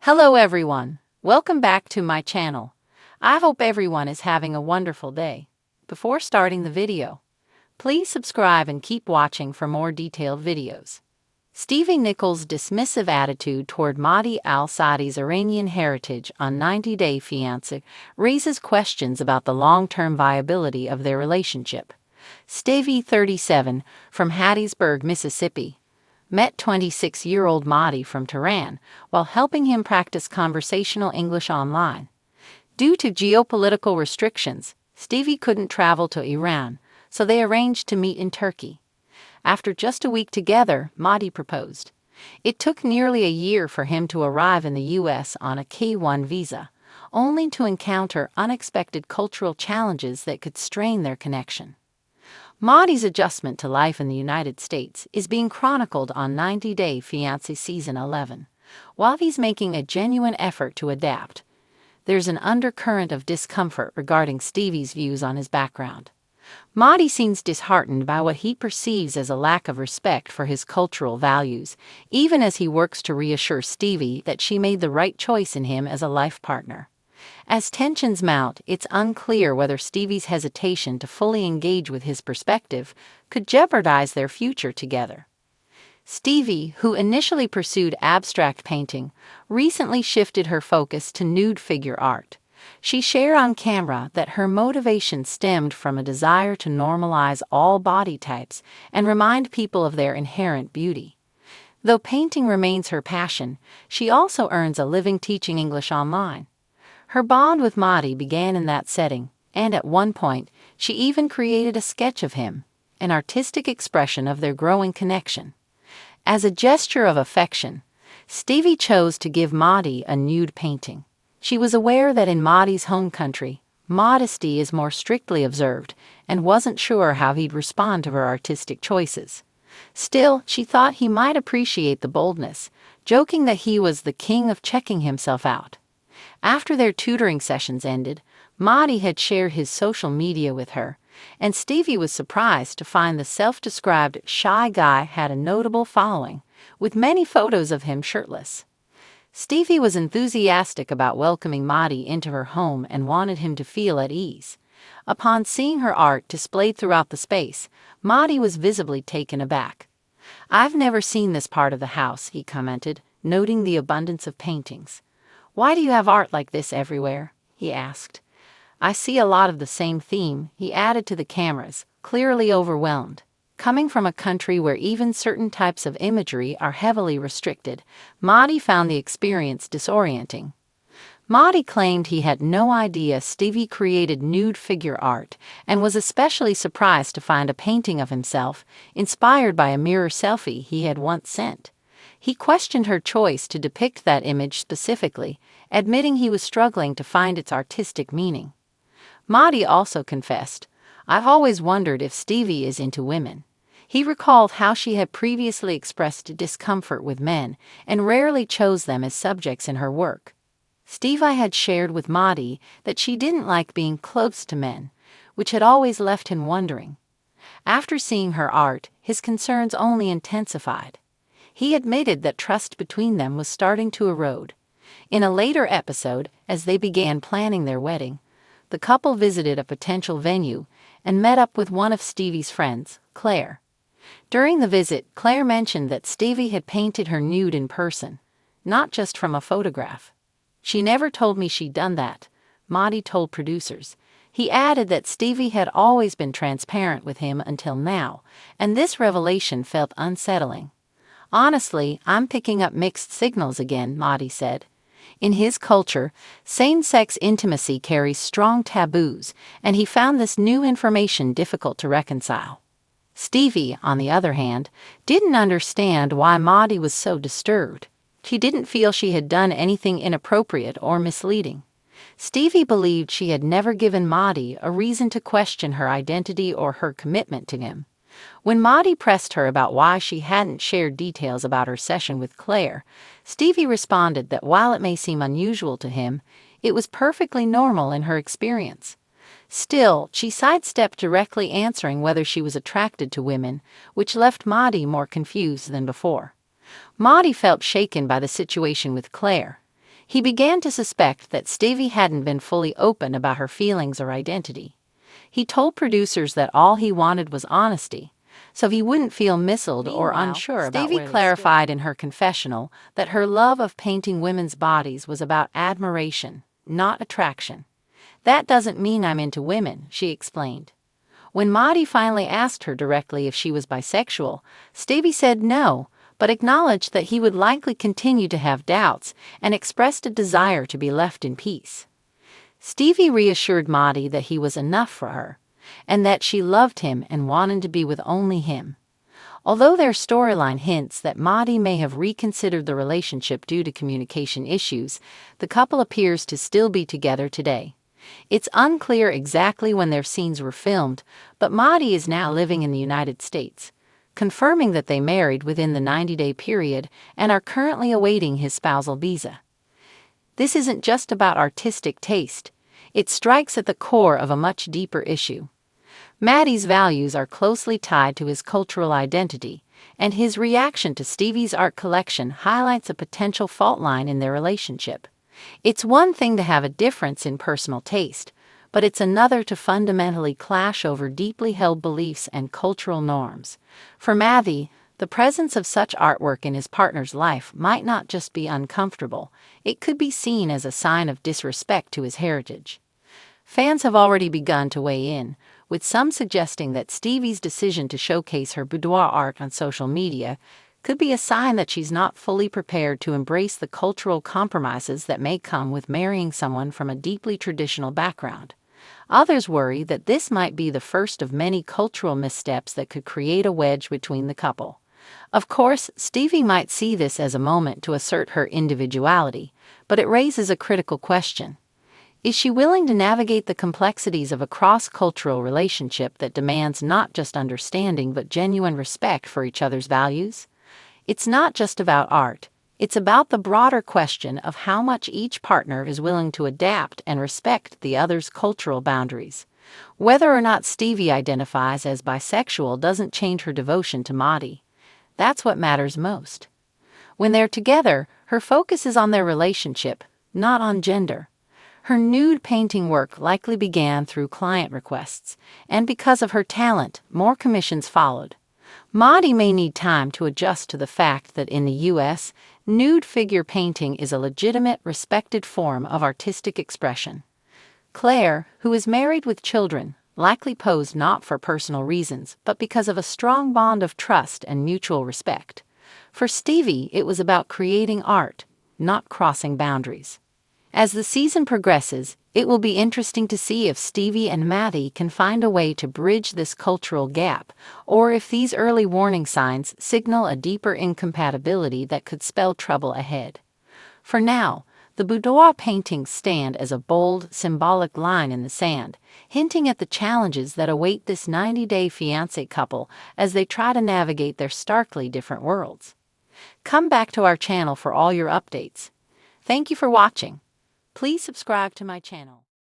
Hello everyone, welcome back to my channel. I hope everyone is having a wonderful day. Before starting the video, please subscribe and keep watching for more detailed videos. Stevi Nichol's dismissive attitude toward Madhi al-Saadi's Iranian heritage on 90 Day Fiancé raises questions about the long-term viability of their relationship. Stevi, 37, from Hattiesburg, Mississippi, met 26-year-old Madhi from Tehran while helping him practice conversational English online. Due to geopolitical restrictions, Stevi couldn't travel to Iran, so they arranged to meet in Turkey. After just a week together, Madhi proposed. It took nearly a year for him to arrive in the U.S. on a K-1 visa, only to encounter unexpected cultural challenges that could strain their connection. Madhi's adjustment to life in the United States is being chronicled on 90 Day Fiancé Season 11. While he's making a genuine effort to adapt, there's an undercurrent of discomfort regarding Stevi's views on his background. Madhi seems disheartened by what he perceives as a lack of respect for his cultural values, even as he works to reassure Stevi that she made the right choice in him as a life partner. As tensions mount, it's unclear whether Stevi's hesitation to fully engage with his perspective could jeopardize their future together. Stevi, who initially pursued abstract painting, recently shifted her focus to nude figure art. She shared on camera that her motivation stemmed from a desire to normalize all body types and remind people of their inherent beauty. Though painting remains her passion, she also earns a living teaching English online. Her bond with Madhi began in that setting, and at one point, she even created a sketch of him, an artistic expression of their growing connection. As a gesture of affection, Stevi chose to give Madhi a nude painting. She was aware that in Madhi's home country, modesty is more strictly observed, and wasn't sure how he'd respond to her artistic choices. Still, she thought he might appreciate the boldness, joking that he was the king of checking himself out. After their tutoring sessions ended, Madhi had shared his social media with her, and Stevi was surprised to find the self-described shy guy had a notable following, with many photos of him shirtless. Stevi was enthusiastic about welcoming Madhi into her home and wanted him to feel at ease. Upon seeing her art displayed throughout the space, Madhi was visibly taken aback. "I've never seen this part of the house," he commented, noting the abundance of paintings. "Why do you have art like this everywhere?" he asked. "I see a lot of the same theme," he added to the cameras, clearly overwhelmed. Coming from a country where even certain types of imagery are heavily restricted, Madhi found the experience disorienting. Madhi claimed he had no idea Stevi created nude figure art and was especially surprised to find a painting of himself inspired by a mirror selfie he had once sent. He questioned her choice to depict that image specifically, admitting he was struggling to find its artistic meaning. Madhi also confessed, "I've always wondered if Stevi is into women." He recalled how she had previously expressed discomfort with men and rarely chose them as subjects in her work. Stevi had shared with Madhi that she didn't like being close to men, which had always left him wondering. After seeing her art, his concerns only intensified. He admitted that trust between them was starting to erode. In a later episode, as they began planning their wedding, the couple visited a potential venue and met up with one of Stevi's friends, Claire. During the visit, Claire mentioned that Stevi had painted her nude in person, not just from a photograph. "She never told me she'd done that," Madhi told producers. He added that Stevi had always been transparent with him until now, and this revelation felt unsettling. "Honestly, I'm picking up mixed signals again," Madhi said. In his culture, same-sex intimacy carries strong taboos, and he found this new information difficult to reconcile. Stevi, on the other hand, didn't understand why Madhi was so disturbed. She didn't feel she had done anything inappropriate or misleading. Stevi believed she had never given Madhi a reason to question her identity or her commitment to him. When Madhi pressed her about why she hadn't shared details about her session with Claire, Stevi responded that while it may seem unusual to him, it was perfectly normal in her experience. Still, she sidestepped directly answering whether she was attracted to women, which left Madhi more confused than before. Madhi felt shaken by the situation with Claire. He began to suspect that Stevi hadn't been fully open about her feelings or identity. He told producers that all he wanted was honesty, so he wouldn't feel misled or unsure about where they clarified in her confessional that her love of painting women's bodies was about admiration, not attraction. "That doesn't mean I'm into women," she explained. When Madhi finally asked her directly if she was bisexual, Stevi said no, but acknowledged that he would likely continue to have doubts and expressed a desire to be left in peace. Stevi reassured Madhi that he was enough for her, and that she loved him and wanted to be with only him. Although their storyline hints that Madhi may have reconsidered the relationship due to communication issues, the couple appears to still be together today. It's unclear exactly when their scenes were filmed, but Madhi is now living in the United States, confirming that they married within the 90-day period and are currently awaiting his spousal visa. This isn't just about artistic taste. It strikes at the core of a much deeper issue. Madhi's values are closely tied to his cultural identity, and his reaction to Stevi's art collection highlights a potential fault line in their relationship. It's one thing to have a difference in personal taste, but it's another to fundamentally clash over deeply held beliefs and cultural norms. For Madhi, the presence of such artwork in his partner's life might not just be uncomfortable, it could be seen as a sign of disrespect to his heritage. Fans have already begun to weigh in, with some suggesting that Stevi's decision to showcase her boudoir art on social media could be a sign that she's not fully prepared to embrace the cultural compromises that may come with marrying someone from a deeply traditional background. Others worry that this might be the first of many cultural missteps that could create a wedge between the couple. Of course, Stevi might see this as a moment to assert her individuality, but it raises a critical question. Is she willing to navigate the complexities of a cross-cultural relationship that demands not just understanding but genuine respect for each other's values? It's not just about art. It's about the broader question of how much each partner is willing to adapt and respect the other's cultural boundaries. Whether or not Stevi identifies as bisexual doesn't change her devotion to Madhi. That's what matters most. When they're together, her focus is on their relationship, not on gender. Her nude painting work likely began through client requests, and because of her talent, more commissions followed. Madhi may need time to adjust to the fact that in the U.S., nude figure painting is a legitimate, respected form of artistic expression. Claire, who is married with children, likely posed not for personal reasons, but because of a strong bond of trust and mutual respect. For Stevi, it was about creating art, not crossing boundaries. As the season progresses, it will be interesting to see if Stevi and Madhi can find a way to bridge this cultural gap, or if these early warning signs signal a deeper incompatibility that could spell trouble ahead. For now, the boudoir paintings stand as a bold, symbolic line in the sand, hinting at the challenges that await this 90-day fiancé couple as they try to navigate their starkly different worlds. Come back to our channel for all your updates. Thank you for watching. Please subscribe to my channel.